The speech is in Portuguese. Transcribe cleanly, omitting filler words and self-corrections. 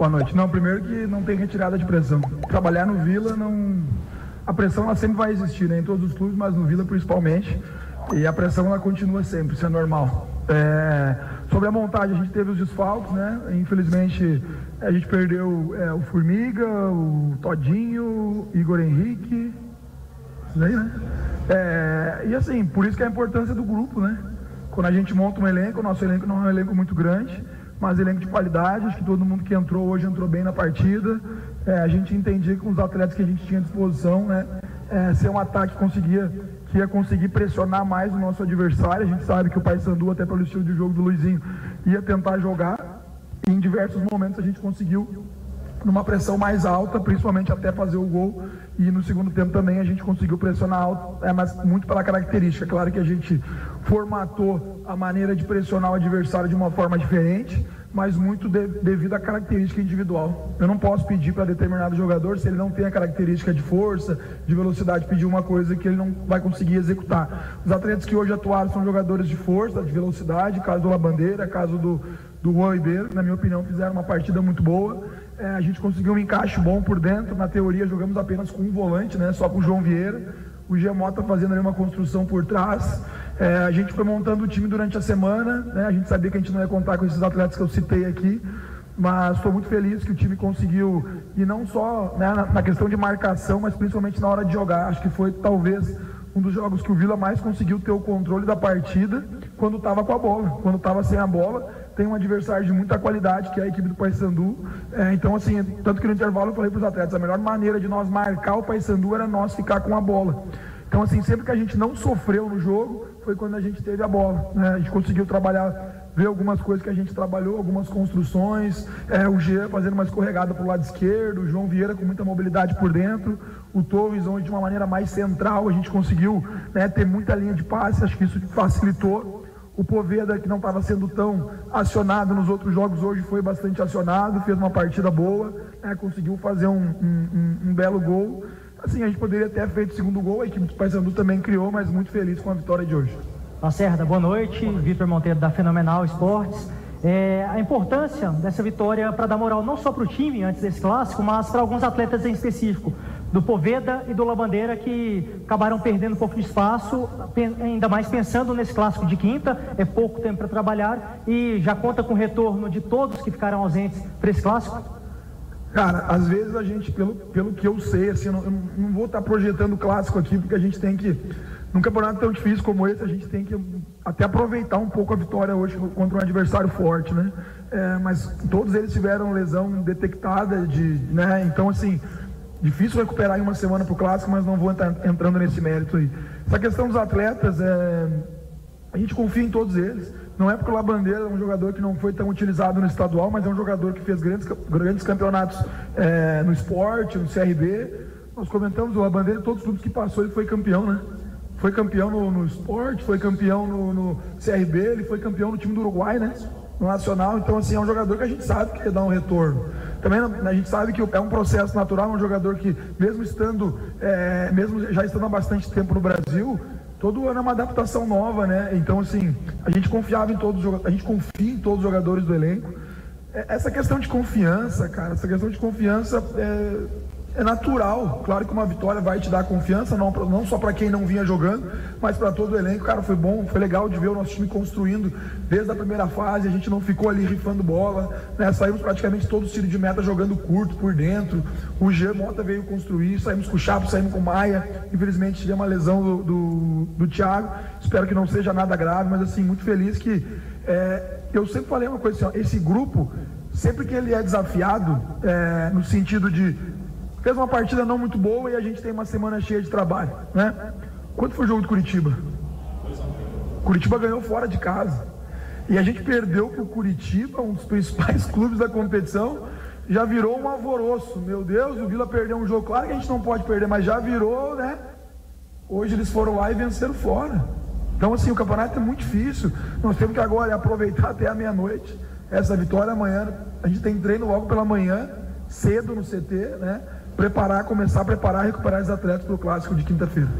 Boa noite. Não, primeiro que não tem retirada de pressão. Trabalhar no Vila, a pressão ela sempre vai existir, né? Em todos os clubes, mas no Vila principalmente. E a pressão ela continua sempre, isso é normal. Sobre a montagem, a gente teve os desfalques, né? Infelizmente, a gente perdeu o Formiga, o Todinho, Igor Henrique, isso aí, né? E assim, por isso que a importância do grupo, né? Quando a gente monta um elenco, o nosso elenco não é um elenco muito grande, mas elenco de qualidade. Acho que todo mundo que entrou hoje entrou bem na partida. A gente entendia que com os atletas que a gente tinha à disposição, né? Ser um ataque que ia conseguir pressionar mais o nosso adversário. A gente sabe que o Paysandu, até pelo estilo de jogo do Luizinho, ia tentar jogar. E em diversos momentos a gente conseguiu numa pressão mais alta, principalmente até fazer o gol. E no segundo tempo também a gente conseguiu pressionar alto, mas muito pela característica. Claro que a gente formatou a maneira de pressionar o adversário de uma forma diferente, mas muito devido à característica individual. Eu não posso pedir para determinado jogador, se ele não tem a característica de força, de velocidade, pedir uma coisa que ele não vai conseguir executar. Os atletas que hoje atuaram são jogadores de força, de velocidade, caso do Labandeira, caso do Juan Ribeiro, que na minha opinião fizeram uma partida muito boa. A gente conseguiu um encaixe bom por dentro. Na teoria jogamos apenas com um volante, né? Só com o João Vieira. O Gemota fazendo ali uma construção por trás. A gente foi montando o time durante a semana, né? A gente sabia que a gente não ia contar com esses atletas que eu citei aqui, mas estou muito feliz que o time conseguiu, e não só, né, na questão de marcação, mas principalmente na hora de jogar. Acho que foi talvez um dos jogos que o Vila mais conseguiu ter o controle da partida quando estava com a bola. Quando estava sem a bola, tem um adversário de muita qualidade, que é a equipe do Paysandu. Então, assim, tanto que no intervalo eu falei para os atletas, a melhor maneira de nós marcar o Paysandu era nós ficar com a bola. Então, assim, sempre que a gente não sofreu no jogo, foi quando a gente teve a bola, né? A gente conseguiu trabalhar, ver algumas coisas que a gente trabalhou, algumas construções, o Jean fazendo uma escorregada para o lado esquerdo, o João Vieira com muita mobilidade por dentro, o Torres onde de uma maneira mais central a gente conseguiu, né, ter muita linha de passe. Acho que isso facilitou. O Poveda, que não estava sendo tão acionado nos outros jogos, hoje foi bastante acionado, fez uma partida boa, né, conseguiu fazer um belo gol. Assim, a gente poderia ter feito o segundo gol, a equipe do Paysandu também criou, mas muito feliz com a vitória de hoje. Lacerda, boa noite. Vitor Monteiro da Fenomenal Esportes. A importância dessa vitória para dar moral não só para o time antes desse clássico, mas para alguns atletas em específico, do Poveda e do Labandeira, que acabaram perdendo um pouco de espaço, ainda mais pensando nesse clássico de quinta. É pouco tempo para trabalhar e já conta com o retorno de todos que ficaram ausentes para esse clássico? Cara, às vezes a gente, pelo que eu sei, assim, eu não vou estar projetando o clássico aqui, porque a gente tem que, num campeonato tão difícil como esse, a gente tem que até aproveitar um pouco a vitória hoje contra um adversário forte, né? Mas todos eles tiveram lesão detectada, né? Então, assim, difícil recuperar em uma semana para o clássico, mas não vou entrar entrando nesse mérito aí. Essa questão dos atletas, a gente confia em todos eles. Não é porque o Labandeira é um jogador que não foi tão utilizado no estadual, mas é um jogador que fez grandes campeonatos no esporte, no CRB. Nós comentamos, o Labandeira, todos os clubes que passou, ele foi campeão, né? Foi campeão no esporte, foi campeão no CRB, ele foi campeão no time do Uruguai, né? No Nacional. Então, assim, é um jogador que a gente sabe que ia dar um retorno. Também a gente sabe que é um processo natural, é um jogador que, mesmo já estando há bastante tempo no Brasil, todo ano é uma adaptação nova, né? Então, assim, a gente confia em todos os jogadores do elenco. Essa questão de confiança, cara, é natural. Claro que uma vitória vai te dar confiança, não só para quem não vinha jogando, mas para todo o elenco. Cara, foi bom, foi legal de ver o nosso time construindo desde a primeira fase. A gente não ficou ali rifando bola, né? Saímos praticamente todos os tiros de meta jogando curto por dentro. O Gemota veio construir, saímos com o Chapo, saímos com o Maia. Infelizmente tivemos uma lesão do Thiago, espero que não seja nada grave, mas assim, muito feliz que eu sempre falei uma coisa assim, ó, esse grupo, sempre que ele é desafiado, no sentido de fez uma partida não muito boa e a gente tem uma semana cheia de trabalho, né? Quanto foi o jogo do Curitiba? Curitiba ganhou fora de casa. E a gente perdeu para o Curitiba, um dos principais clubes da competição, já virou um alvoroço. Meu Deus, o Vila perdeu um jogo. Claro que a gente não pode perder, mas já virou, né? Hoje eles foram lá e venceram fora. Então, assim, o campeonato é muito difícil. Nós temos que agora aproveitar até a meia-noite essa vitória. Amanhã a gente tem treino logo pela manhã, cedo no CT, né? Começar a preparar e recuperar os atletas para o clássico de quinta-feira.